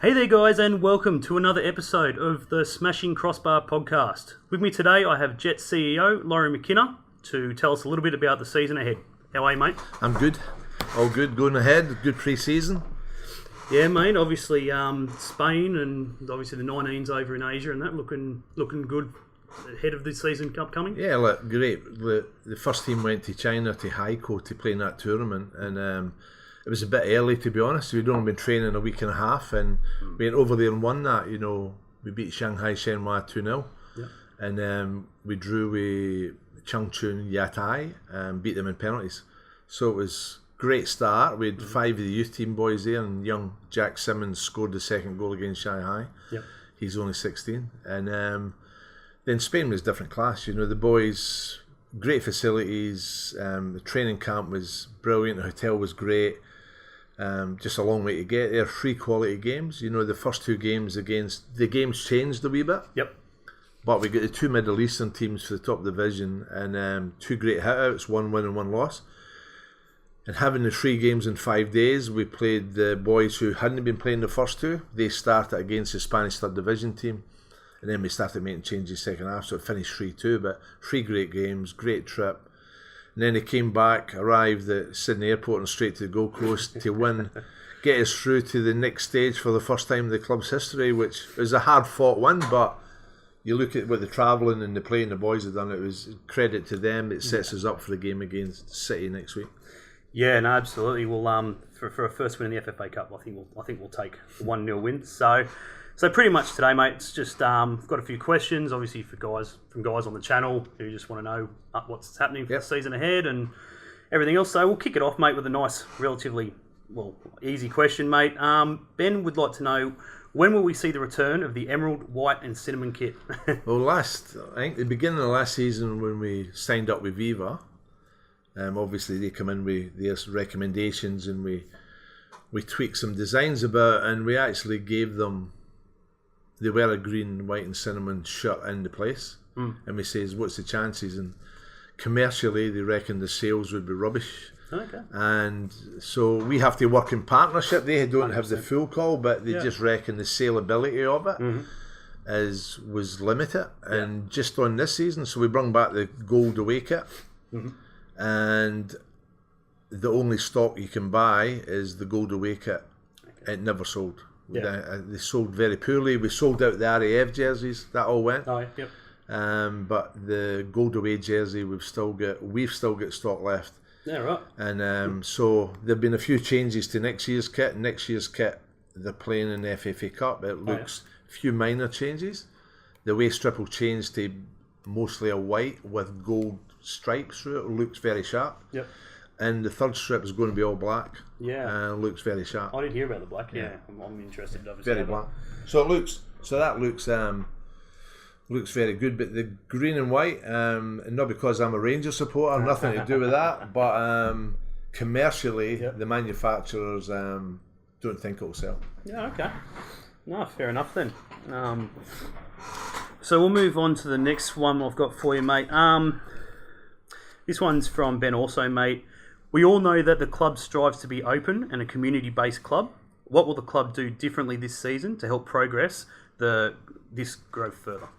Hey there guys, and welcome to another episode of the Smashing Crossbar Podcast. With me today I have Jets CEO Lawrie McKinna to tell us a little bit about the season ahead. How are you, mate? I'm good. All good, going ahead. Good pre-season. Yeah, mate, obviously Spain and obviously the 19s over in Asia and that looking good ahead of the season upcoming. Yeah, look, great. The first team went to China, to Haikou, to play in that tournament, and it was a bit early, to be honest. We'd only been training a week and a half, and we went over there and won that. You know, we beat Shanghai Shenhua 2-0, and we drew with Changchun Yatai and beat them in penalties. So it was a great start. We had 5 of the youth team boys there, and young Jack Simmons scored the second goal against Shanghai. Yep. He's only 16, and then Spain was different class. You know, the boys, great facilities. The training camp was brilliant. The hotel was great. Just a long way to get there. 3 quality games. You know, the first 2 games the games changed a wee bit. Yep. But we got the 2 Middle Eastern teams for the top division, and 2 great hitouts, 1 win and 1 loss. And having the 3 games in 5 days, we played the boys who hadn't been playing the first 2. They started against the Spanish third division team, and then we started making changes second half, so it finished 3-2. But 3 great games, great trip. And then he came back, arrived at Sydney Airport and straight to the Gold Coast to win, get us through to the next stage for the first time in the club's history, which was a hard-fought win, but you look at what the travelling and the playing the boys have done, it was credit to them. It sets us up for the game against City next week. Yeah, no, absolutely. Well, for a first win in the FFA Cup, I think we'll take the 1-0 win. So pretty much today, mate, it's just I've got a few questions, obviously from guys on the channel who just want to know what's happening for the season ahead and everything else. So we'll kick it off, mate, with a nice, relatively easy question, mate. Ben would like to know, when will we see the return of the emerald, white, and cinnamon kit? Well, I think the beginning of last season when we signed up with Viva, obviously they come in with their recommendations and we tweaked some designs about it, and we actually gave them. They wear a green, white and cinnamon shirt in the place, and we says, what's the chances? And commercially, they reckon the sales would be rubbish. Okay. And so we have to work in partnership. They don't 100%. Have the full call, but they just reckon the saleability of it was limited. And just on this season, so we brought back the gold away kit, and the only stock you can buy is the gold away kit. Okay. It never sold. Yeah. They sold very poorly. We sold out the RAF jerseys. That all went. Oh, yep. But the gold away jersey, we've still got stock left. Yeah, right. And so there've been a few changes to next year's kit. Next year's kit, they're playing in the FFA Cup. It looks a few minor changes. The waist strip will change to mostly a white with gold stripes through it. It looks very sharp. Yep. And the third strip is going to be all black. Yeah. And it looks very sharp. I didn't hear about the black. Yeah. I'm interested. Obviously. Very black. So that looks very good. But the green and white, and not because I'm a Rangers supporter, nothing to do with that. But commercially, the manufacturers don't think it'll sell. Yeah. Okay. No, fair enough then. So we'll move on to the next one I've got for you, mate. This one's from Ben also, mate. We all know that the club strives to be open and a community-based club. What will the club do differently this season to help progress this growth further?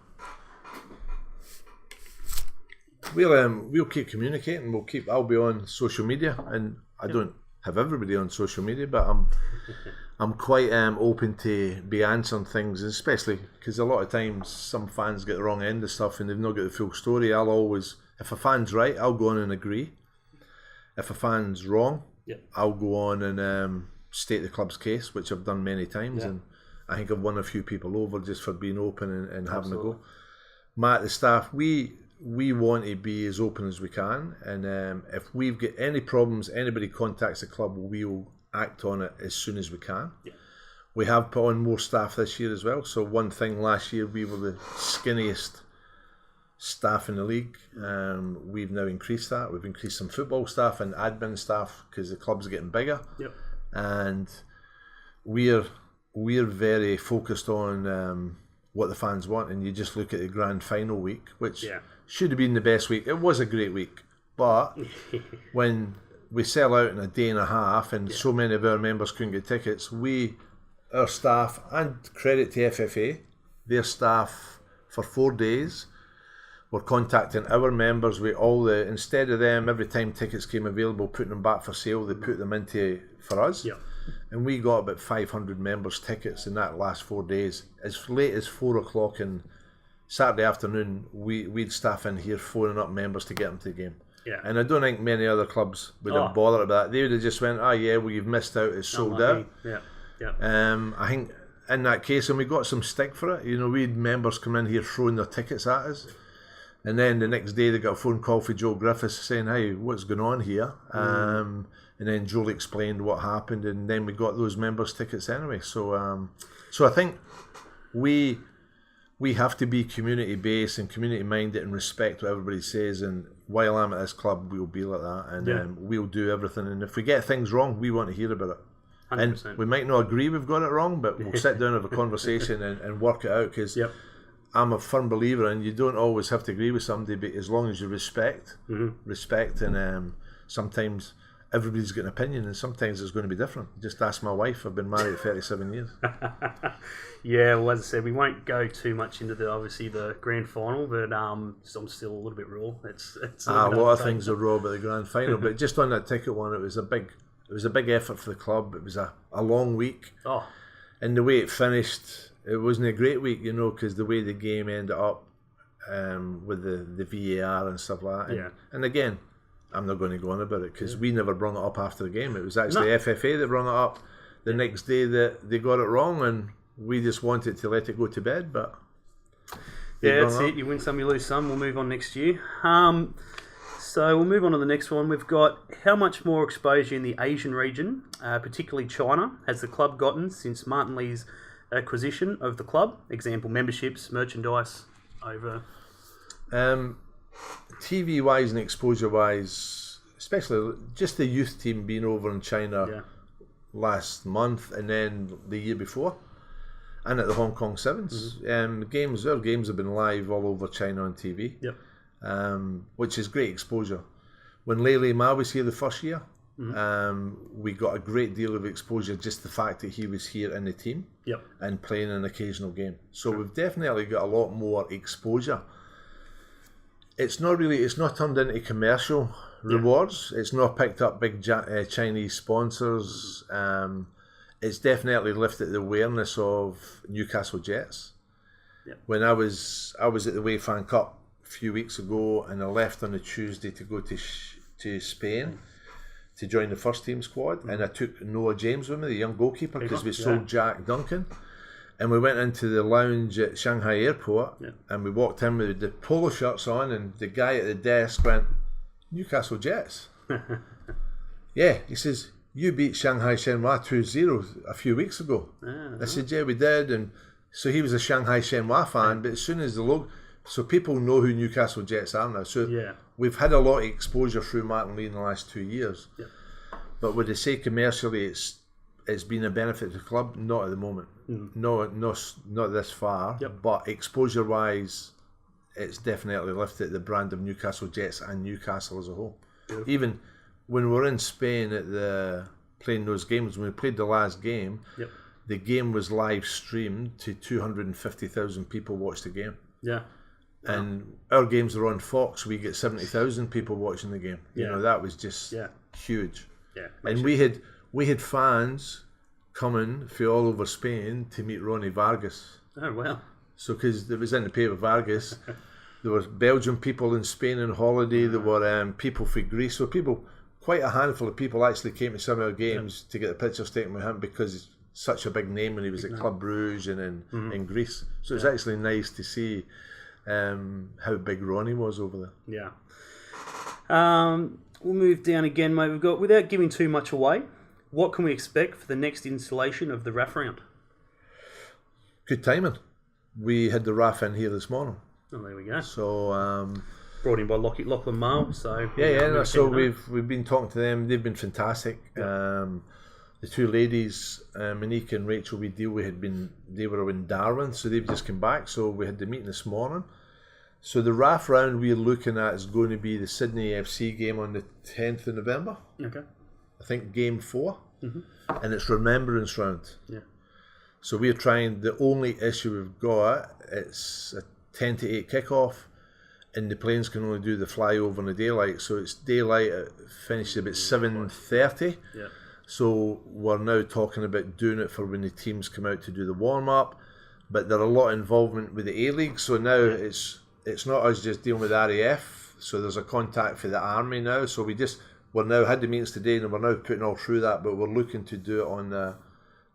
We'll keep communicating. I'll be on social media, and I don't have everybody on social media, but I'm quite open to be answering things, especially because a lot of times some fans get the wrong end of stuff and they've not got the full story. I'll always, if a fan's right, I'll go on and agree. If a fan's wrong, I'll go on and state the club's case, which I've done many times, and I think I've won a few people over just for being open and having a go. Matt, the staff, we want to be as open as we can, and if we've got any problems, anybody contacts the club, we'll act on it as soon as we can. Yeah. We have put on more staff this year as well. So one thing, last year we were the skinniest staff in the league. We've now increased that. We've increased some football staff and admin staff because the club's getting bigger. Yep. And we're very focused on what the fans want. And you just look at the grand final week, which should have been the best week. It was a great week, but when we sell out in a day and a half and so many of our members couldn't get tickets, we our staff, and credit to FFA, their staff for 4 days were contacting our members with all the, instead of them every time tickets came available putting them back for sale, they put them into for us. Yep. And we got about 500 members tickets in that last 4 days. As late as 4 o'clock on Saturday afternoon, we'd staff in here phoning up members to get them to the game. Yeah. And I don't think many other clubs would have bothered about that. They would have just went, oh yeah, well you've missed out, it's sold out. Yeah. Yeah. I think in that case, and we got some stick for it, we had members come in here throwing their tickets at us. And then the next day they got a phone call from Joe Griffiths saying, hey, what's going on here? And then Joel explained what happened, and then we got those members' tickets anyway. So I think we have to be community-based and community-minded and respect what everybody says. And while I'm at this club, we'll be like that. And we'll do everything. And if we get things wrong, we want to hear about it. 100%. And we might not agree we've got it wrong, but we'll sit down and have a conversation and work it out. Because I'm a firm believer, and you don't always have to agree with somebody, but as long as you respect, and sometimes everybody's got an opinion, and sometimes it's going to be different. Just ask my wife. I've been married 37 years. Yeah, well, as I said, we won't go too much into the grand final, but I'm still a little bit raw. It's a lot of things are raw about the grand final, but just on that ticket one, it was a big effort for the club. It was a long week, and the way it finished. It wasn't a great week, because the way the game ended up with the VAR and stuff like that. And again, I'm not going to go on about it because we never brought it up after the game. It was actually FFA that brought it up the next day that they got it wrong, and we just wanted to let it go to bed. But that's it. You win some, you lose some. We'll move on next year. So we'll move on to the next one. We've got how much more exposure in the Asian region, particularly China, has the club gotten since Martin Lee's acquisition of the club? Example, memberships, merchandise, over. TV wise and exposure wise, especially just the youth team being over in China last month and then the year before, and at the Hong Kong Sevens. Our games have been live all over China on TV. Which is great exposure. When Lele Ma was here the first year, we got a great deal of exposure, just the fact that he was here in the team and playing an occasional game. So we've definitely got a lot more exposure. It's not turned into commercial rewards. It's not picked up big Chinese sponsors. It's definitely lifted the awareness of Newcastle Jets. When I was at the UEFA Fan Cup a few weeks ago, and I left on a Tuesday to go to Spain to join the first team squad, and I took Noah James with me, the young goalkeeper, because we sold Jack Duncan, and we went into the lounge at Shanghai Airport, and we walked in with the polo shirts on, and the guy at the desk went, Newcastle Jets. He says, you beat Shanghai Shenhua 2-0 a few weeks ago. I said, yeah, we did. And so he was a Shanghai Shenhua fan, but as soon as the logo, so people know who Newcastle Jets are now. So we've had a lot of exposure through Martin Lee in the last 2 years. But would they say commercially it's been a benefit to the club? Not at the moment. No, not this far. But exposure wise, it's definitely lifted the brand of Newcastle Jets and Newcastle as a whole. Even when we were in Spain playing those games, when we played the last game, the game was live streamed to 250,000 people watched the game. And our games are on Fox. We get 70,000 people watching the game. You know, that was just huge. And we had fans coming from all over Spain to meet Ronnie Vargas. Oh wow! So because it was in the paper, Vargas. There were Belgian people in Spain on holiday. There were people from Greece. So quite a handful of people actually came to some of our games to get a picture taken with him because he's such a big name when he was at Club Brugge and in Greece. So it's actually nice to see how big Ronnie was over there. We'll move down again, mate. We've got, without giving too much away, what can we expect for the next installation of the RAF round? Good timing. We had the RAF in here this morning. Oh, there we go. So brought in by Lachlan Mail. So so we've been talking to them. They've been fantastic. The two ladies, Monique and Rachel, they were in Darwin, so they've just come back. So we had the meeting this morning. So the RAF round we're looking at is going to be the Sydney FC game on the 10th of November. I think game 4. And it's Remembrance round. So we're trying, the only issue we've got, it's a 10 to 8 kickoff, and the planes can only do the flyover in the daylight. So it's daylight, it finishes about 7:30. Yeah. So we're now talking about doing it for when the teams come out to do the warm-up. But there's a lot of involvement with the A League. So now it's not us just dealing with RAF. So there's a contact for the Army now. So we're now had the meetings today, and we're now putting all through that. But we're looking to do it on the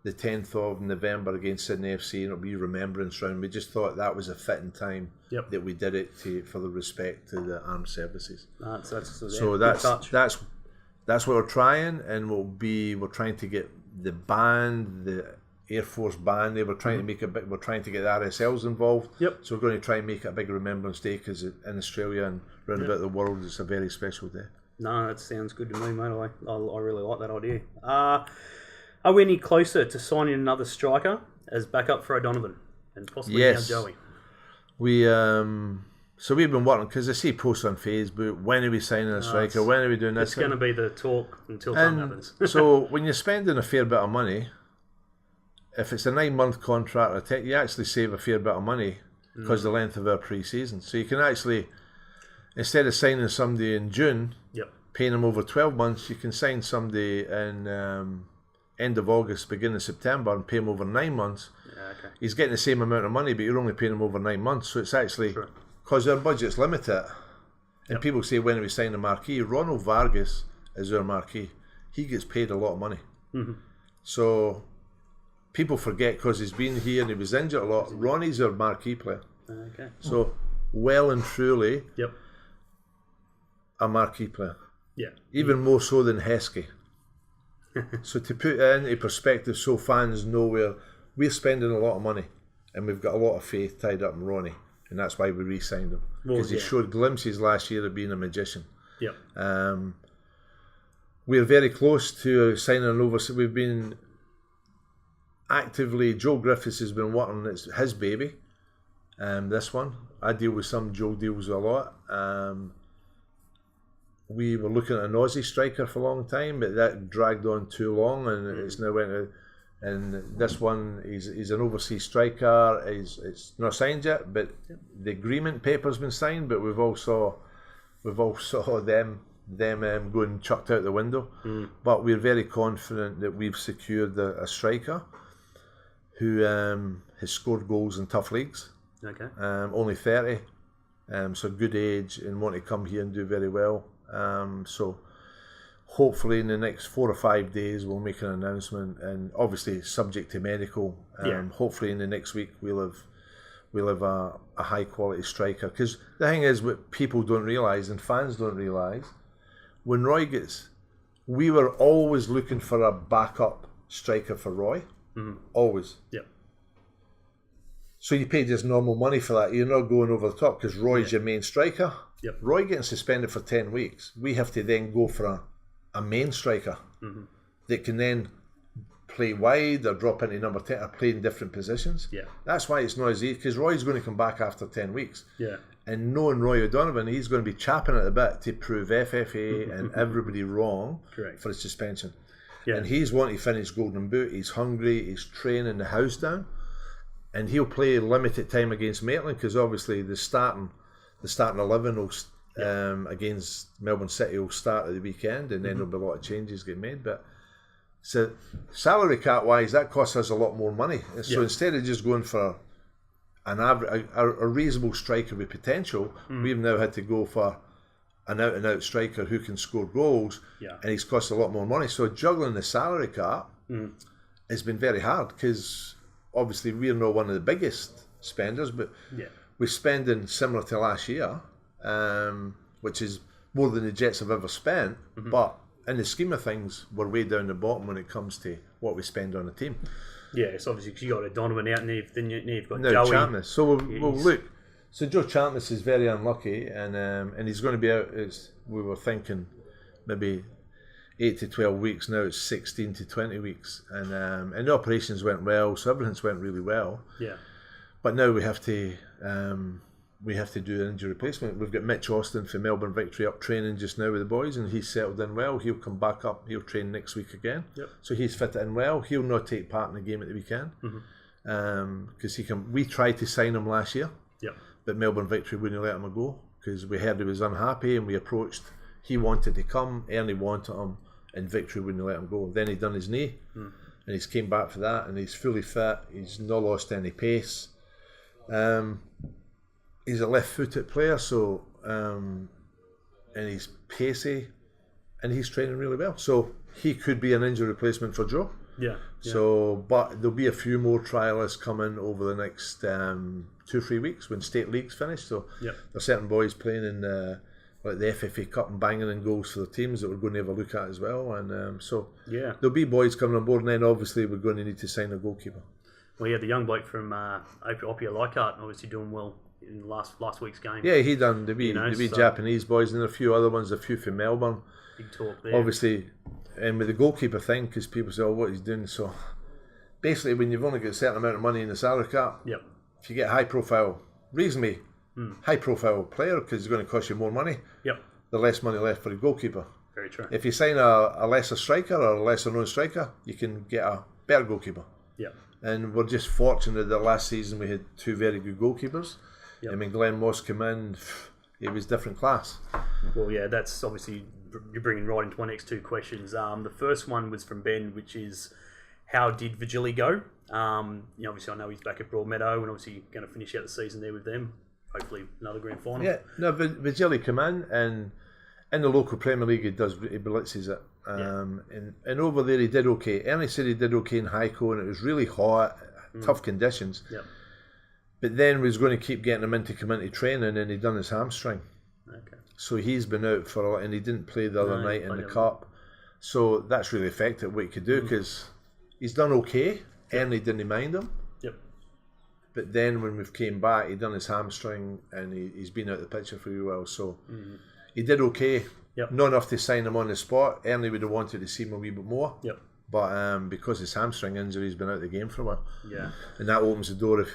10th of November against Sydney FC, and it'll be remembrance round. We just thought that was a fitting time that we did it for the respect to the armed services. That's what we're trying, and we're trying to get the band, the Air Force band. We're trying to make we're trying to get the RSLs involved. Yep. So we're going to try and make it a big remembrance day, because in Australia and around about the world, it's a very special day. No, that sounds good to me, mate. I really like that idea. Are we any closer to signing another striker as backup for O'Donovan and possibly now Joey? So we've been working, because I see posts on Facebook, when are we signing a striker, when are we doing this? It's going to be the talk until something happens. So when you're spending a fair bit of money, if it's a 9-month contract, you actually save a fair bit of money because of the length of our pre-season. So you can actually, instead of signing somebody in June, paying them over 12 months, you can sign somebody in end of August, beginning of September, and pay him over 9 months. He's getting the same amount of money, but you're only paying him over 9 months. So it's actually, because our budget's limited, and people say, when are we signing a marquee? Ronald Vargas is our marquee. He gets paid a lot of money. So people forget, because he's been here and he was injured a lot. Ronnie's our marquee player. So well and truly a marquee player. Even more so than Heskey. So to put it into perspective, so fans know we're spending a lot of money, and we've got a lot of faith tied up in Ronnie, and that's why we re-signed him, because he showed glimpses last year of being a magician. We're very close to signing an over. We've been actively, Joe Griffiths has been working, it's his baby, this one. I deal with some, Joe deals with a lot. We were looking at an Aussie striker for a long time, but that dragged on too long, and it's now went out. And this one, he's an overseas striker. It's not signed yet, but the agreement paper's been signed. But we've also them going chucked out the window. But we're very confident that we've secured a striker who has scored goals in tough leagues. Only 30, so good age, and want to come here and do very well. So hopefully in the next 4 or 5 days we'll make an announcement, and obviously subject to medical. Hopefully in the next week we'll have a high quality striker, because the thing is, what people don't realise and fans don't realise, when Roy we were always looking for a backup striker for Roy. Always. So you pay just normal money for that. You're not going over the top, because Roy's your main striker. Roy getting suspended for 10 weeks. We have to then go for a main striker that can then play wide or drop into number 10 or play in different positions. That's why it's not as easy, because Roy's going to come back after 10 weeks. And knowing Roy O'Donovan, he's going to be chapping at a bit to prove FFA and everybody wrong for his suspension. And he's wanting to finish Golden Boot. He's hungry. He's training the house down. And he'll play limited time against Maitland, because obviously the starting 11 will, against Melbourne City will start at the weekend, and then there'll be a lot of changes get made. But so salary cap wise, that costs us a lot more money. So instead of just going for an average, a reasonable striker with potential, we've now had to go for an out and out striker who can score goals, and he's cost a lot more money. So juggling the salary cap has been very hard, because obviously we're not one of the biggest spenders, but we're spending similar to last year, which is more than the Jets have ever spent. But in the scheme of things, we're way down the bottom when it comes to what we spend on a team. It's obviously because you got O'Donovan out, and then you've got now Joey. Champness. So we'll look. So Joe Champness is very unlucky, and he's going to be out. We were thinking maybe 8 to 12 weeks. Now it's 16 to 20 weeks, and the operations went well, so everything's went really well. But now we have to we have to do an injury replacement. We've got Mitch Austin for Melbourne Victory up training just now with the boys, and he's settled in well. He'll come back up. He'll train next week again. Yep. So he's fitted in well. He'll not take part in the game at the weekend because he can. We tried to sign him last year, but Melbourne Victory wouldn't let him go because we heard he was unhappy, and we approached. He wanted to come. Ernie wanted him, and Victory wouldn't let him go. Then he done his knee, and he's came back for that, and he's fully fit. He's not lost any pace. He's a left-footed player, so and he's pacey, and he's training really well. So he could be an injury replacement for Joe. Yeah. So, but there'll be a few more trialists coming over the next 2-3 weeks when state league's finished. So there's certain boys playing in like the FFA Cup and banging in goals for the teams that we're going to have a look at as well. And so there'll be boys coming on board, and then obviously we're going to need to sign a goalkeeper. Well, the young bloke from Opia Leichhardt obviously doing well in last week's game. Yeah, he done. There'll be Japanese boys and a few other ones, a few from Melbourne. Big talk there. Obviously, and with the goalkeeper thing, because people say, what he's doing. So basically, when you've only got a certain amount of money in the salary cap, if you get reasonably high profile player, because it's going to cost you more money, the less money left for the goalkeeper. Very true. If you sign a lesser striker or a lesser known striker, you can get a better goalkeeper. And we're just fortunate that last season we had 2 very good goalkeepers. I mean, Glenn Moss came in, he was different class. Well, that's obviously, you're bringing right into my next 2 questions. The first one was from Ben, which is, how did Vigili go? Obviously I know he's back at Broadmeadow and obviously going to finish out the season there with them. Hopefully another grand final. Yeah, no, Vigili come in, and in the local Premier League he blitzes it. And over there he did okay. Ernie said he did okay in Highco, and it was really hot, tough conditions. But then we was going to keep getting him into community training, and he done his hamstring. So he's been out for a lot, and he didn't play the other night in the cup. So that's really affected what he could do, because he's done okay. Ernie didn't mind him. But then when we came back, he done his hamstring, and he's been out of the picture for a while. So he did okay. Not enough to sign him on the spot. Ernie would have wanted to see him a wee bit more. But because his hamstring injury, he's been out of the game for a while. And that opens the door.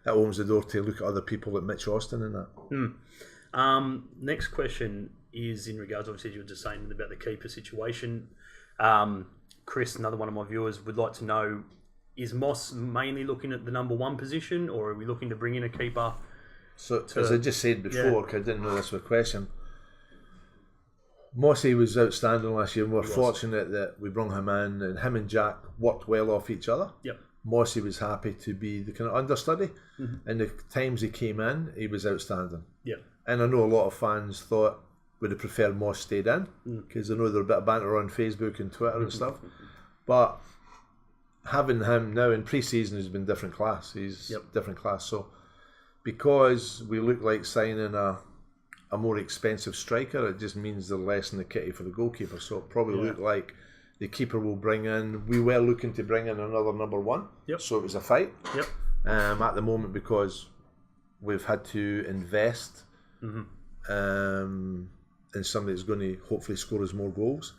That opens the door to look at other people like Mitch Austin and that. Next question is in regards, obviously, you were just saying about the keeper situation. Chris, another one of my viewers, would like to know, is Moss mainly looking at the number 1 position, or are we looking to bring in a keeper? So, as I just said before, because I didn't know this was a question, Mossy was outstanding last year, and we're fortunate that we brought him in, and him and Jack worked well off each other. Mossy was happy to be the kind of understudy, and the times he came in, he was outstanding. And I know a lot of fans thought would have preferred Moss stayed in, because I know there's a bit of banter on Facebook and Twitter and stuff. But having him now in pre-season has been different class. He's different class. So because we look like signing a more expensive striker, it just means they're less in the kitty for the goalkeeper. So it probably look like the keeper will bring in. We were looking to bring in another number 1. So it was a fight. At the moment, because we've had to invest in somebody that's going to hopefully score us more goals.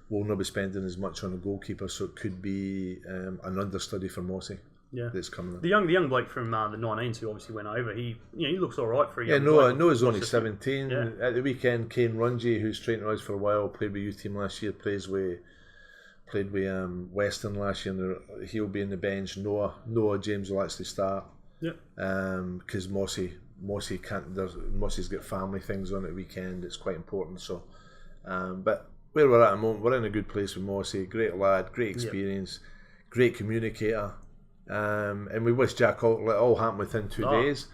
We'll not be spending as much on a goalkeeper, so it could be an understudy for Mossy. That's coming. The young bloke from the 19s who obviously went over. He looks all right for a young Noah's only 17. At the weekend, Kane Rungy, who's trained with us for a while, played with youth team last year, played with Western last year, and he'll be in the bench. Noah James will actually start. Because Mossy can't. Mossy's got family things on at the weekend. It's quite important. So, but where we're at the moment, we're in a good place with Mossy. Great lad, great experience, great communicator. And we wish Jack all happened within 2 days.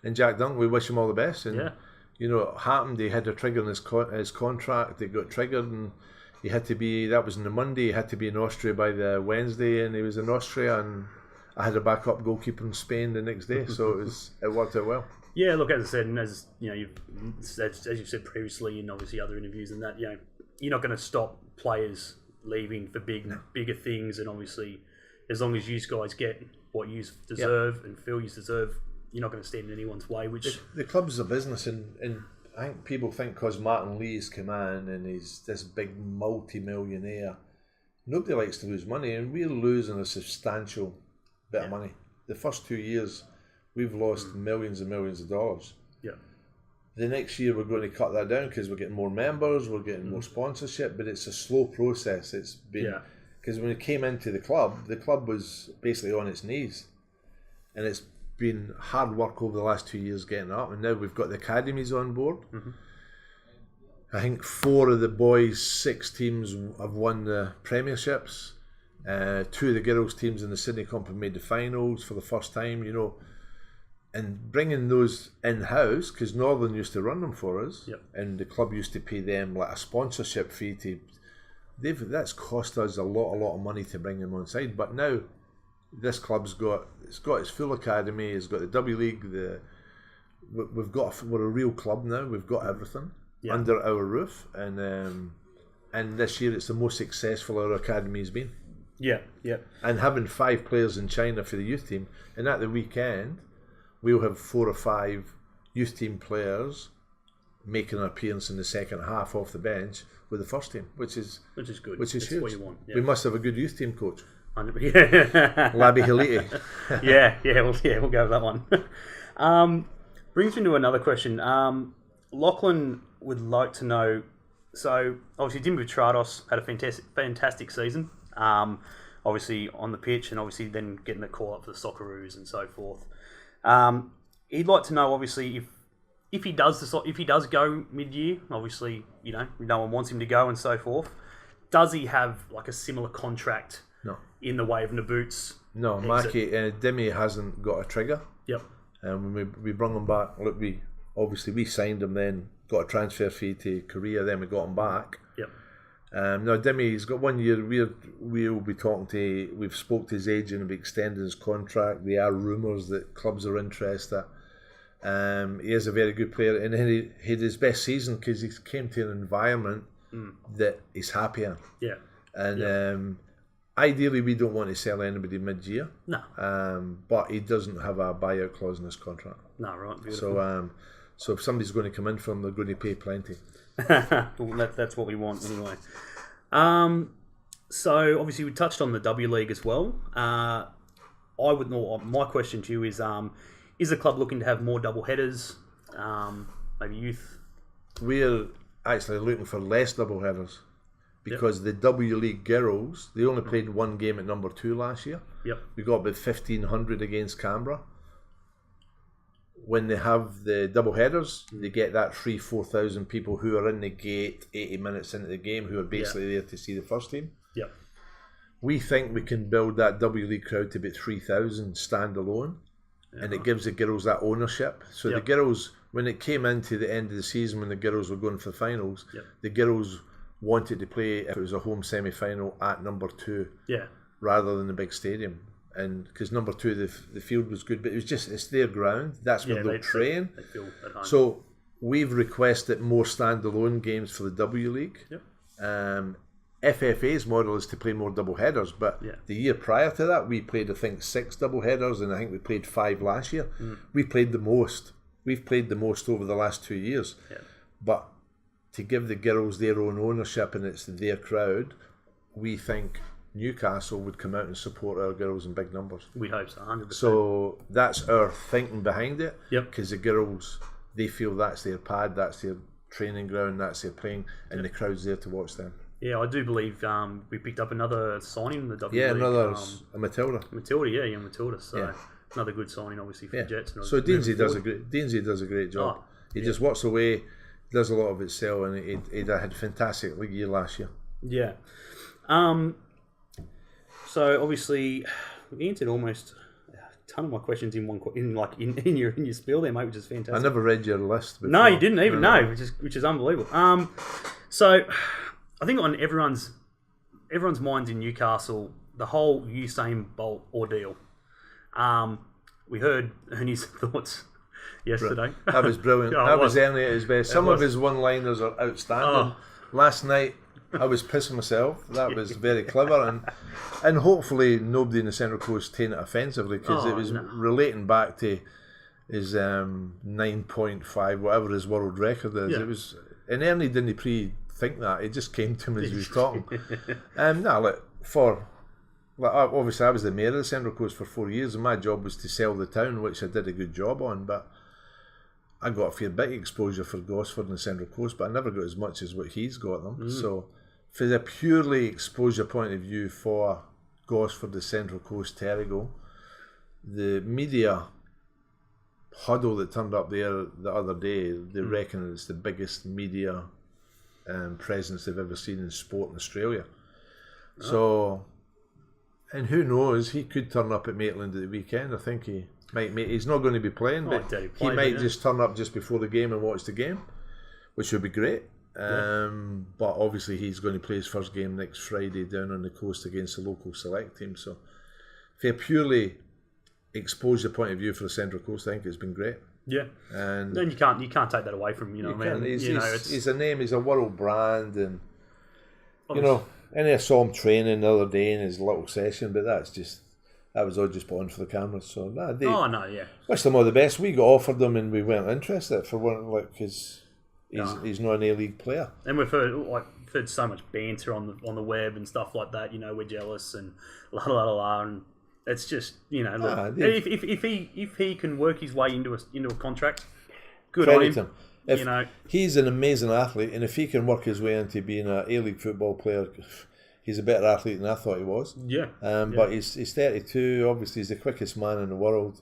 And Jack Dunk, we wish him all the best. And it happened. He had a trigger in his contract. It got triggered, and he had to be. That was on the Monday. He had to be in Austria by the Wednesday, and he was in Austria. And I had a backup goalkeeper in Spain the next day, so it worked out well. Yeah, look, as I said, and as you've said previously, and obviously other interviews and that, you're not going to stop players leaving for bigger things, and obviously, as long as you guys get what you deserve and feel you deserve, you're not going to stand in anyone's way. Which the club's a business, and I think people think because Martin Lee's come in and he's this big multi-millionaire, nobody likes to lose money, and we're losing a substantial bit of money. The first 2 years, we've lost millions and millions of dollars. Yeah. The next year we're going to cut that down because we're getting more members, we're getting more sponsorship, but it's a slow process. It's been because when it came into the club was basically on its knees, and it's been hard work over the last 2 years getting up, and now we've got the academies on board. I think 4 of the boys' 6 teams have won the premierships. 2 of the girls' teams in the Sydney Cup have made the finals for the first time, you know. And bringing those in-house, because Northern used to run them for us, and the club used to pay them like a sponsorship fee to. That's cost us a lot of money to bring them on side. But now, this club's got its full academy. It's got the W League. We're a real club now. We've got everything under our roof, and this year it's the most successful our academy's been. And having 5 players in China for the youth team, and at the weekend, we'll have 4 or 5 youth team players making an appearance in the second half off the bench with the first team, which is good. Which is huge. What you want. We must have a good youth team coach. Labi Haliti. We'll go with that one. Brings me to another question. Lachlan would like to know. So obviously, Dimbu Trados had a fantastic season. Obviously on the pitch, and obviously then getting the call up for the Socceroos and so forth. He'd like to know, obviously, if he does go mid-year, obviously, you know, no one wants him to go and so forth. Does he have like a similar contract? No. In the way of Naboots? No, Maki Demi hasn't got a trigger. And when we brought him back, look, we signed him, then got a transfer fee to Korea, then we got him back. No, Demi's got 1 year. We'll be talking to. We've spoke to his agent about extending his contract. There are rumours that clubs are interested. He is a very good player, and he had his best season because he came to an environment that he's happy in. And ideally, we don't want to sell anybody mid-year. No. But he doesn't have a buyout clause in his contract. No, right. Beautiful. So if somebody's going to come in for him, they're going to pay plenty. Well, that's what we want anyway. So obviously we touched on the W League as well. My question to you is the club looking to have more double headers, maybe youth? We're actually looking for less double headers because the W League girls, they only played 1 game at number 2 last year. We got about 1,500 against Canberra. When they have the double headers, they get that 4,000 people who are in the gate 80 minutes into the game, who are basically there to see the first team. We think we can build that W League crowd to about 3,000 standalone, and it gives the girls that ownership. So the girls, when it came into the end of the season, when the girls were going for the finals, the girls wanted to play, if it was a home semi-final, at number 2 rather than the big stadium. And because number 2, the field was good, but it's their ground. That's where they'll train. They feel at home. So we've requested more standalone games for the W League. FFA's model is to play more double headers, but the year prior to that, we played, I think, 6 double headers, and I think we played 5 last year. We played the most. We've played the most over the last 2 years. But to give the girls their own ownership and it's their crowd, we think Newcastle would come out and support our girls in big numbers. We hope so, 100%. So that's our thinking behind it. Because the girls, they feel that's their pad, that's their training ground, that's their playing, and the crowd's there to watch them. I do believe we picked up another signing in the W League. Another a Matilda. Matilda. So another good signing, obviously, for the Jets. So Deansy does a great job. He just works away, does a lot of it himself, and he had a fantastic league year last year. So obviously, we answered almost a ton of my questions in your spiel there, mate, which is fantastic. I never read your list before. No, you didn't even know, which is unbelievable. So I think on everyone's minds in Newcastle, the whole Usain Bolt ordeal. We heard Ernie's thoughts yesterday. That was brilliant. That was Ernie at his best. Some of his one-liners are outstanding. Last night, I was pissing myself. That was very clever, and hopefully nobody in the Central Coast taking it offensively, because it was relating back to his 9.5, whatever his world record is. It was, and Ernie didn't pre-think that. It just came to him as he was talking. Obviously I was the mayor of the Central Coast for 4 years, and my job was to sell the town, which I did a good job on. But I got a fair bit of exposure for Gosford and the Central Coast, but I never got as much as what he's got them. So from a purely exposure point of view for Gosford, the Central Coast, Terrigal, the media huddle that turned up there the other day, they reckon it's the biggest media presence they've ever seen in sport in Australia. So, and who knows, he could turn up at Maitland at the weekend. I think he might. He's not going to be playing, but he might just turn up just before the game and watch the game, which would be great. But obviously he's going to play his first game next Friday down on the coast against the local select team. So, from a purely exposure point of view for the Central Coast, I think it's been great. Yeah, and then you can't take that away from him. He's a name. He's a world brand, and and I saw him training the other day in his little session, but that was all just put on for the cameras. So wish them all the best. We got offered them, and we weren't interested for one, because he's not an A League player. And we've heard so much banter on the web and stuff like that. We're jealous and la la la la. And it's just look, if he can work his way into a contract, good on him. He's an amazing athlete, and if he can work his way into being an A League football player, he's a better athlete than I thought he was. But he's 32. Obviously, he's the quickest man in the world,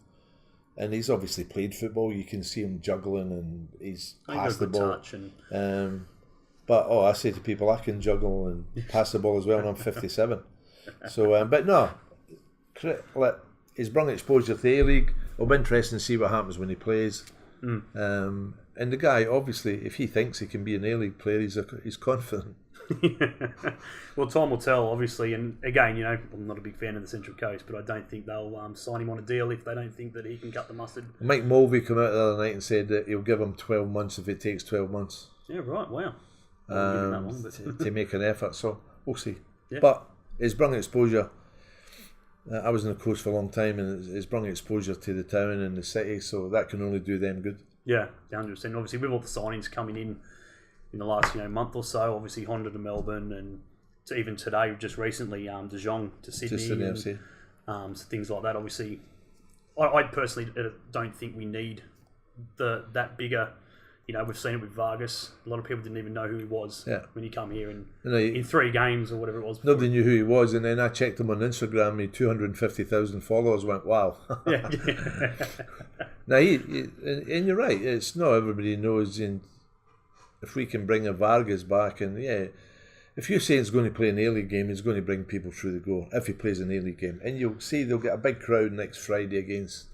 and he's obviously played football. You can see him juggling, and he's passed the ball. But I say to people, I can juggle and pass the ball as well, and I'm 57. So, but no. He's brought exposure to the A League. It'll be interesting to see what happens when he plays. And the guy, obviously, if he thinks he can be an A League player, he's confident. Well, time will tell, obviously. And again, I'm not a big fan of the Central Coast, but I don't think they'll sign him on a deal if they don't think that he can cut the mustard. Mike Mulvey came out the other night and said that he'll give him 12 months if it takes 12 months. Yeah, right. Wow. To make an effort. So we'll see. Yeah. But it's brought exposure. I was in the coast for a long time, and it's brought exposure to the town and the city, so that can only do them good. Yeah, 100%. Obviously, with all the signings coming in the last month or so, obviously Honda to Melbourne, and even today, just recently, De Jong to Sydney, and, so things like that. Obviously, I personally don't think we need that bigger. We've seen it with Vargas. A lot of people didn't even know who he was when he come here, and in 3 games or whatever it was. Nobody knew who he was, and then I checked him on Instagram. He had 250,000 followers. Went, wow. Now, and you're right. It's not everybody knows. If we can bring a Vargas back, and if you're saying he's going to play an A League game, he's going to bring people through the door. If he plays an A League game, and you'll see they'll get a big crowd next Friday against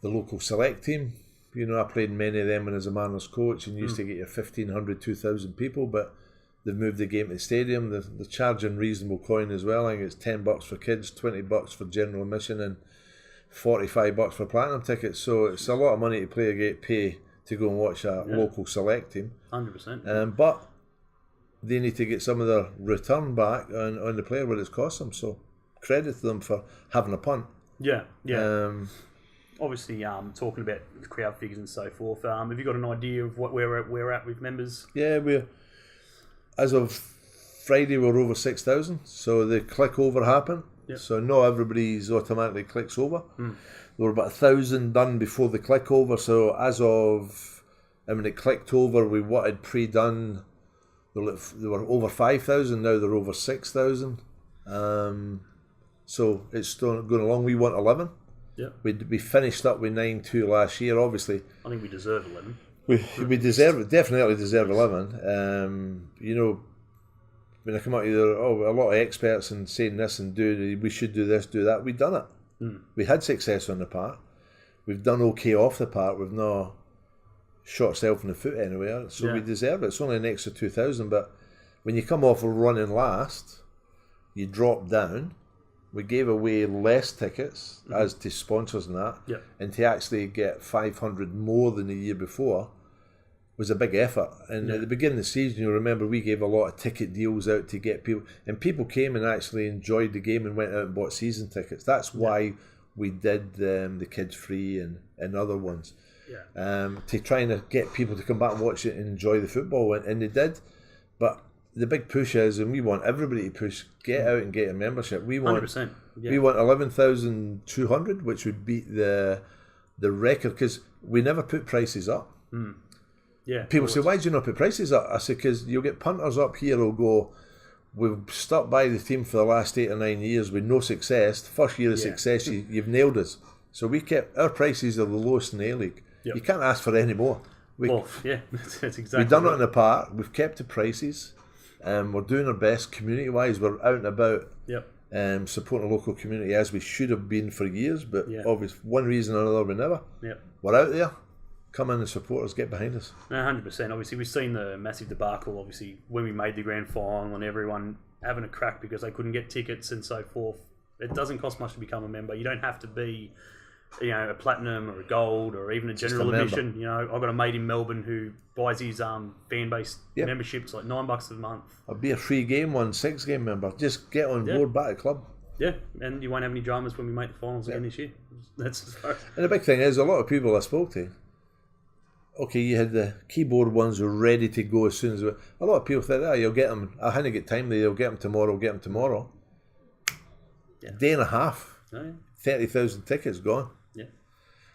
the local select team. I played many of them when I was a Mariners coach, and used to get your 1,500, 2,000 people, but they've moved the game to the stadium. They're charging reasonable coin as well. I think it's $10 for kids, $20 for general admission, and $45 for platinum tickets. So it's a lot of money to pay to go and watch a local select team. 100%. But they need to get some of their return back on the player what it's cost them. So credit to them for having a punt. Yeah. Obviously, talking about crowd figures and so forth. Have you got an idea of what we're at with members? Yeah, as of Friday we're over 6,000. So the click over happened. Yep. So not everybody's automatically clicks over. There were about 1,000 done before the click over. So as of when it clicked over, we wanted pre-done. There were over 5,000. Now they're over 6,000. So it's still going along. We want 11. Yeah, we finished up with 9-2 last year. Obviously, I think we deserve 11. We definitely deserve 11. When I come out here, a lot of experts and saying this and we should do this, do that. We've done it. We had success on the park. We've done okay off the park. We've not shot ourselves in the foot anywhere. So we deserve it. It's only an extra 2,000, but when you come off running last, you drop down. We gave away less tickets as to sponsors and that, and to actually get 500 more than the year before was a big effort. And at the beginning of the season, you'll remember we gave a lot of ticket deals out to get people, and people came and actually enjoyed the game and went out and bought season tickets. That's why we did the kids free and other ones, to try and get people to come back and watch it and enjoy the football, and they did. But the big push is, and we want everybody to push, get out and get a membership. We want 100%. We want 11,200, which would beat the record, because we never put prices up. Yeah. People say, why do you not put prices up? I say, because you'll get punters up here who'll go, we've stuck by the team for the last 8 or 9 years with no success. The first year of success, you've nailed us. So we kept, our prices are the lowest in the A League. Yep. You can't ask for any more. That's exactly We've done it in the park. We've kept the prices. We're doing our best community-wise. We're out and about supporting the local community as we should have been for years. But obviously, one reason or another, we never. We're out there. Come in and support us. Get behind us. No, 100%. Obviously, we've seen the massive debacle. Obviously, when we made the grand final and everyone having a crack because they couldn't get tickets and so forth. It doesn't cost much to become a member. You don't have to be, a platinum or a gold or even a general admission. I've got a mate in Melbourne who buys his fan base memberships like $9 a month. I'll be a free game 6-game member. Just get on board back at club. Yeah, and you won't have any dramas when we make the finals again this year. And the big thing is, a lot of people I spoke to, okay, you had the keyboard ones who were ready to go as soon as... A lot of people said, you'll get them. I hadn't get time there. You'll get them tomorrow. A day and a half. 30,000 tickets gone. Yeah.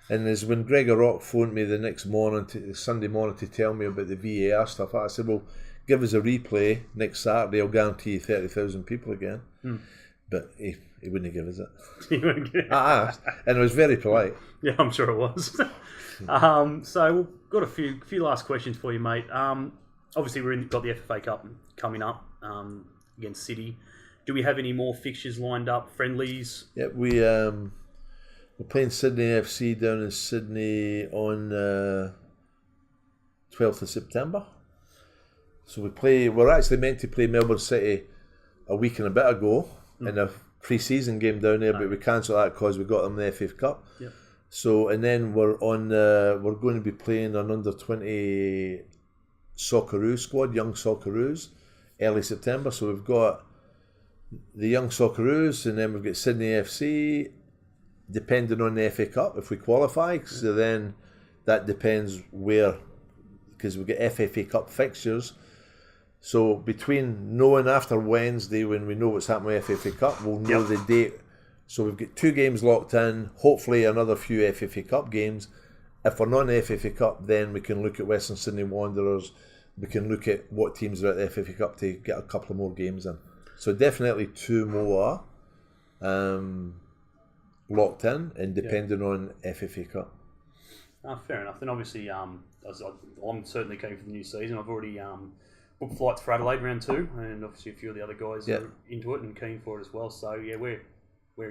And as when Gregor Rock phoned me the next morning, Sunday morning, to tell me about the VAR stuff, I said, well, give us a replay next Saturday. I'll guarantee you 30,000 people again. But he wouldn't give us it. He wouldn't give it. I asked, and it was very polite. Yeah, I'm sure it was. So we've got a few last questions for you, mate. Obviously, we've got the FFA Cup coming up against City. Do we have any more fixtures lined up, friendlies? Yeah, we're playing Sydney FC down in Sydney on 12th of September. So we're actually meant to play Melbourne City a week and a bit ago in a pre-season game down there, but we cancelled that because we got them the FA Cup. Yep. So, and then we're going to be playing an under-20 Socceroos squad, young Socceroos, early September. So we've got the young Socceroos, and then we've got Sydney FC, depending on the FA Cup, if we qualify. So then that depends where, because we've got FFA Cup fixtures. So between knowing after Wednesday, when we know what's happening with FFA Cup, we'll know the date. So we've got 2 games locked in, hopefully another few FFA Cup games. If we're not in the FFA Cup, then we can look at Western Sydney Wanderers. We can look at what teams are at the FFA Cup to get a couple of more games in. So definitely 2 more locked in, and depending on FFA Cup. Fair enough. And obviously, I'm certainly keen for the new season. I've already booked flights for Adelaide round 2, and obviously a few of the other guys are into it and keen for it as well. So yeah, we're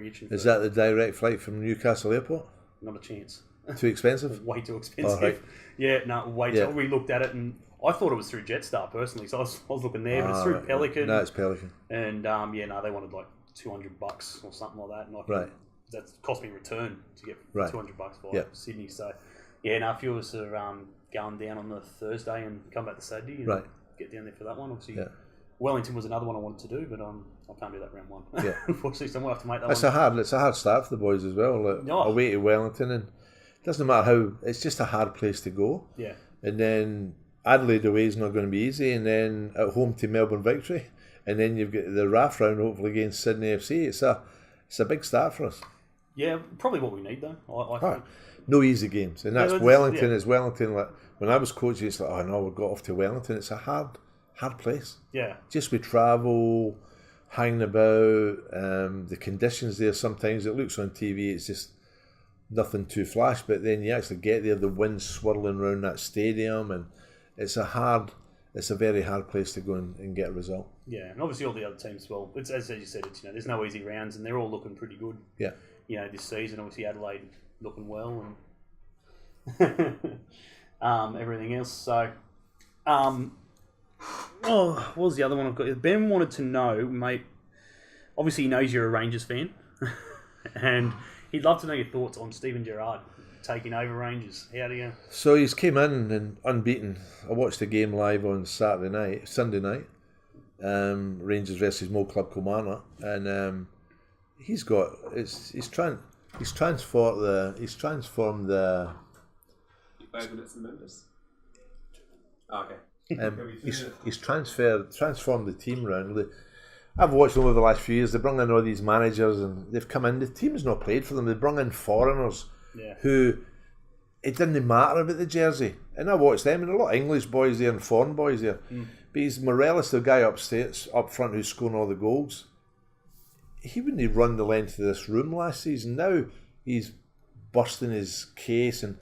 itching. Is that the direct flight from Newcastle Airport? Not a chance. Too expensive? Way too expensive. Oh, right. Yeah, no, way too. We looked at it and I thought it was through Jetstar personally, so I was looking there, but it's through Pelican. No, it's Pelican. And they wanted like $200 or something like that, and that's cost me return to get $200 for Sydney. So a few of us are going down on the Thursday and come back to Saturday and get down there for that one. Obviously, Wellington was another one I wanted to do, but I can't do that round 1. Yeah, unfortunately, so we'll have to make that. It's a hard start for the boys as well. Away to Wellington, and it doesn't matter how. It's just a hard place to go. Yeah, and then Adelaide away is not going to be easy, and then at home to Melbourne Victory, and then you've got the RAF round hopefully against Sydney FC. It's a big start for us. Yeah, probably what we need though. I think. No easy games, and that's Wellington. Yeah. Is Wellington like when I was coaching? It's like, oh no, we got off to Wellington. It's a hard place. Yeah, just with travel, hanging about, the conditions there. Sometimes it looks on TV, it's just nothing too flash, but then you actually get there, the wind swirling around that stadium, and it's a very hard place to go and get a result. Yeah, and obviously all the other teams, well, it's as you said, it's there's no easy rounds, and they're all looking pretty good. Yeah, this season, obviously Adelaide looking well, and everything else. So, what was the other one I've got? Ben wanted to know, mate. Obviously, he knows you're a Rangers fan, and he'd love to know your thoughts on Steven Gerrard taking over Rangers. How do you? So he's came in and unbeaten. I watched the game live on Sunday night, Rangers versus Mo Club Kilmarnock, and he's transformed the. 5 minutes and members. Okay. He's transformed the team around. I've watched them over the last few years. They bring in all these managers, and they've come in. The team's not played for them. They bring in foreigners who it didn't matter about the jersey. And I watched them, and a lot of English boys there and foreign boys there. But he's Morelos, the guy up front who's scoring all the goals. He wouldn't run the length of this room last season. Now he's bursting his case, and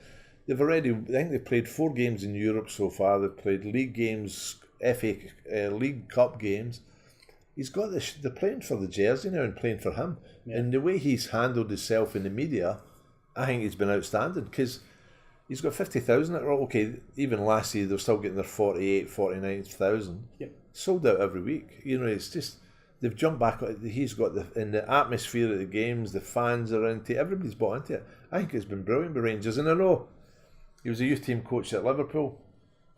I think they've played 4 games in Europe so far. They've played league games, FA League Cup games. He's got this. They're playing for the jersey now and playing for him. Yeah. And the way he's handled himself in the media, I think he's been outstanding, because he's got 50,000. Okay, even last year they were still getting their 48, 49,000. Yep. Sold out every week. It's just they've jumped back. He's got the atmosphere at the games. The fans are into it. Everybody's bought into it. I think it's been brilliant with Rangers, and I know he was a youth team coach at Liverpool.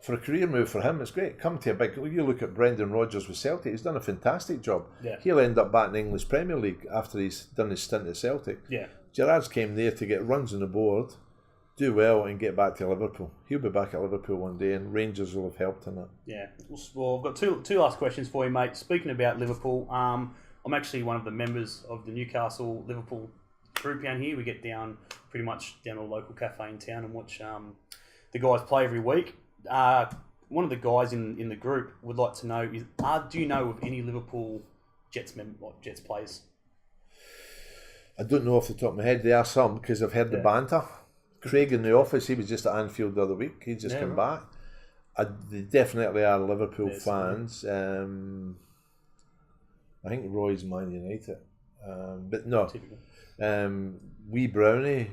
For a career move for him, it's great. Come to a big. You look at Brendan Rodgers with Celtic. He's done a fantastic job. Yeah. He'll end up back in the English Premier League after he's done his stint at Celtic. Yeah. Gerrard's came there to get runs on the board, do well, and get back to Liverpool. He'll be back at Liverpool one day, and Rangers will have helped in that. Yeah. Well, I've got two last questions for you, mate. Speaking about Liverpool, I'm actually one of the members of the Newcastle Liverpool group down here. We get down pretty much down to a local cafe in town and watch the guys play every week. One of the guys in the group would like to know is, do you know of any Liverpool Jets players? I don't know off the top of my head. There are some, because I've heard the banter. Craig in the office, he was just at Anfield the other week. He just come back. They definitely are Liverpool fans. I think Roy's Man United, but no. Wee Brownie.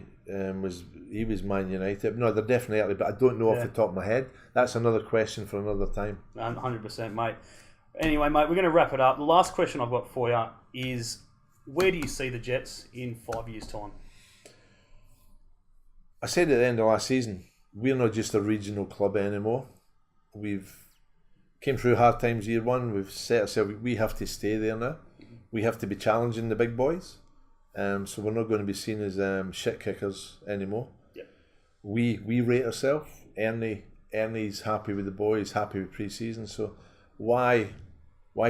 He was Man United. No, they're definitely, but I don't know off the top of my head. That's another question for another time. 100%, mate. Anyway, mate, we're going to wrap it up. The last question I've got for you is, where do you see the Jets in 5 years' time? I said at the end of last season, we're not just a regional club anymore. We've came through hard times year one. We've set ourselves, we have to stay there now. We have to be challenging the big boys. So we're not going to be seen as shit kickers anymore. Yep. We rate ourselves. Ernie's happy with the boys, happy with pre-season. So why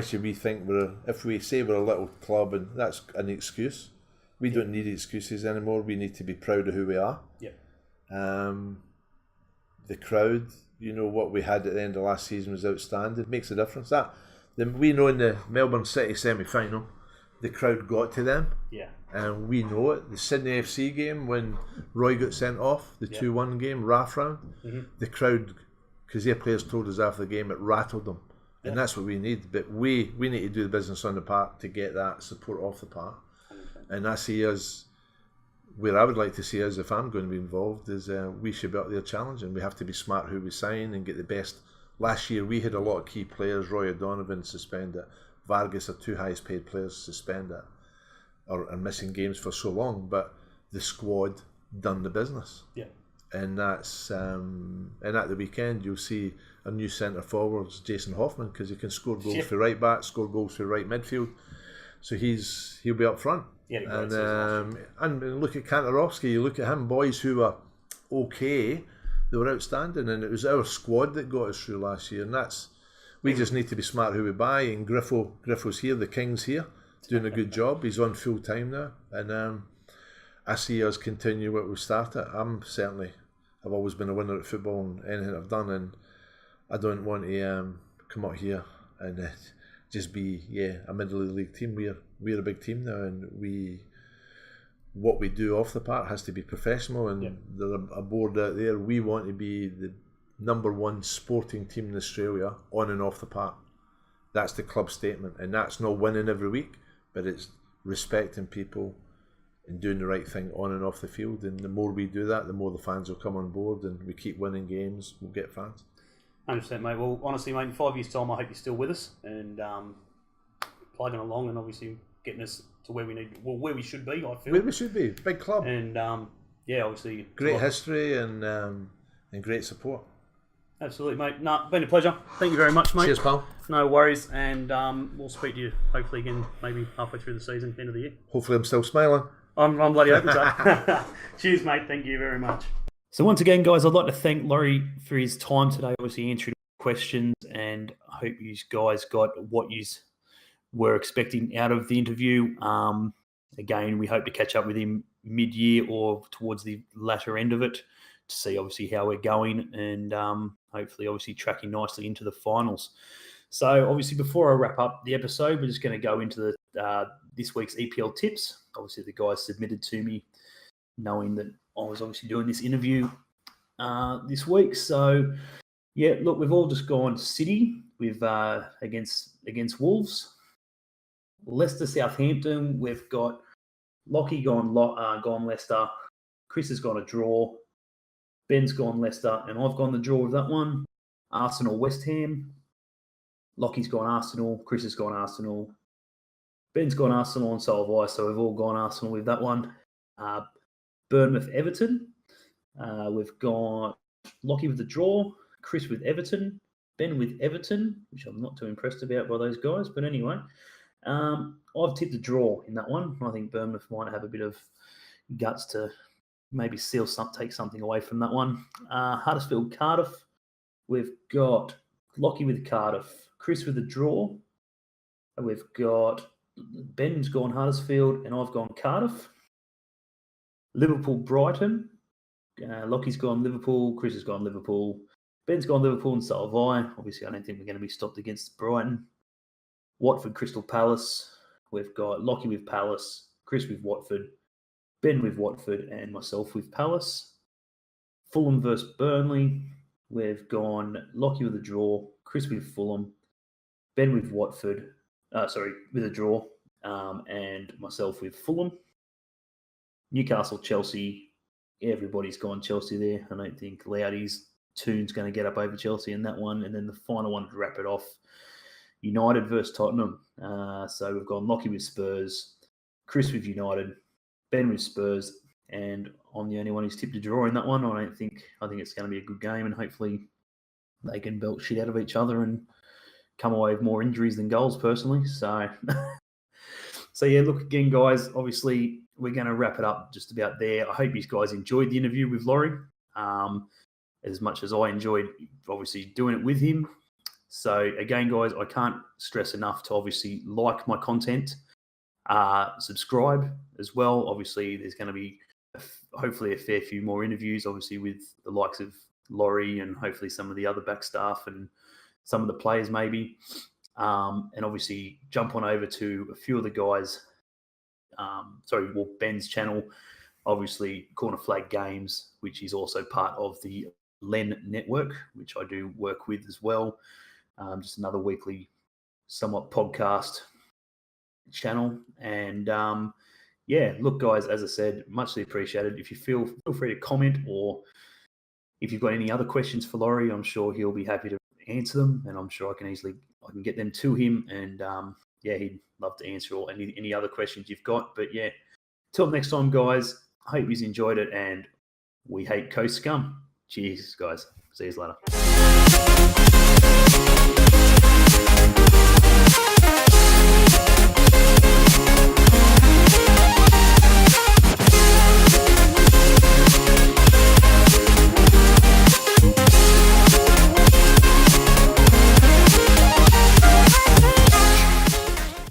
should we think if we say we're a little club, and that's an excuse? We don't need excuses anymore. We need to be proud of who we are. Yep. The crowd, what we had at the end of last season was outstanding. It makes a difference. We know in the Melbourne City semi-final, the crowd got to them. Yeah. And we know it. The Sydney FC game, when Roy got sent off, the 2-1 game, RAF round, the crowd, because their players told us after the game, it rattled them. And that's what we need. But we need to do the business on the park to get that support off the park. And I see us, where I would like to see us, if I'm going to be involved, is we should be out there challenging. We have to be smart who we sign and get the best. Last year we had a lot of key players. Roy O'Donovan suspended. Vargas, our 2 highest paid players, suspended or are missing games for so long, but the squad done the business. Yeah. And that's and at the weekend you'll see a new centre forwards, Jason Hoffman, because he can score goals for right back, score goals for right midfield. So he'll be up front. Yeah, and look at Kantarovsky, you look at him, boys who are okay, they were outstanding, and it was our squad that got us through last year, and we just need to be smart who we buy. And Griffo's here, the King's here, doing a good job. He's on full time now, and I see us continue what we started. I've always been a winner at football and anything I've done, and I don't want to come out here and just be a middle of the league team. We're a big team now, and what we do off the park has to be professional, and there's a board out there. We want to be the number 1 sporting team in Australia on and off the park. That's the club statement, and that's not winning every week, but it's respecting people and doing the right thing on and off the field. And the more we do that, the more the fans will come on board, and we keep winning games, we'll get fans. 100%, mate. Well, honestly, mate, in 5 years' time, I hope you're still with us and plugging along, and obviously getting us to where we should be. I feel where we should be, big club, and obviously great history and great support. Absolutely, mate. No, been a pleasure. Thank you very much, mate. Cheers, pal. No worries, and we'll speak to you hopefully again, maybe halfway through the season, end of the year. Hopefully, I'm still smiling. I'm bloody hoping so. Cheers, mate. Thank you very much. So once again, guys, I'd like to thank Lawrie for his time today, obviously answering questions, and I hope you guys got what you were expecting out of the interview. Again, we hope to catch up with him mid-year or towards the latter end of it to see obviously how we're going, and hopefully obviously tracking nicely into the finals. So obviously before I wrap up the episode, we're just going to go into the this week's EPL tips. Obviously the guys submitted to me knowing that I was obviously doing this interview this week. So yeah, look, we've all just gone City with against Wolves. Leicester Southampton, we've got Lockie gone Leicester, Chris has gone a draw, Ben's gone Leicester, and I've gone the draw with that one. Arsenal West Ham, Lockie's gone Arsenal, Chris has gone Arsenal, Ben's gone Arsenal, and so have I. So we've all gone Arsenal with that one. Bournemouth Everton, we've got Lockie with the draw, Chris with Everton, Ben with Everton, which I'm not too impressed about by those guys, but anyway. I've tipped a draw in that one. I think Bournemouth might have a bit of guts to maybe take something away from that one. Huddersfield Cardiff, we've got Lockie with Cardiff, Chris with a draw. We've got Ben's gone Huddersfield and I've gone Cardiff. Liverpool Brighton, Lockie's gone Liverpool, Chris has gone Liverpool, Ben's gone Liverpool, and so have I. Obviously, I don't think we're going to be stopped against Brighton. Watford Crystal Palace, we've got Lockie with Palace, Chris with Watford, Ben with Watford, and myself with Palace. Fulham versus Burnley, we've gone Lockie with a draw, Chris with Fulham, Ben with Watford, with a draw, and myself with Fulham. Newcastle Chelsea, everybody's gone Chelsea there. I don't think Lowry's tune's going to get up over Chelsea in that one. And then the final one to wrap it off, United versus Tottenham. So we've gone Lockie with Spurs, Chris with United, Ben with Spurs, and I'm the only one who's tipped a draw in that one. I think it's going to be a good game, and hopefully they can belt shit out of each other and come away with more injuries than goals, personally. So, yeah, look, again, guys, obviously we're going to wrap it up just about there. I hope you guys enjoyed the interview with Lawrie as much as I enjoyed, obviously, doing it with him. So again, guys, I can't stress enough to obviously like my content, subscribe as well. Obviously, there's going to be hopefully a fair few more interviews, obviously with the likes of Lawrie and hopefully some of the other back staff and some of the players maybe. And obviously jump on over to a few of the guys, Ben's channel, obviously Corner Flag Games, which is also part of the Len Network, which I do work with as well. Just another weekly, somewhat podcast channel. And look, guys, as I said, muchly appreciated. If you feel free to comment, or if you've got any other questions for Lawrie, I'm sure he'll be happy to answer them, and I'm sure I can get them to him. And he'd love to answer any other questions you've got. But yeah, till next time, guys. I hope you've enjoyed it, and we hate Coast Scum. Cheers, guys. See you later.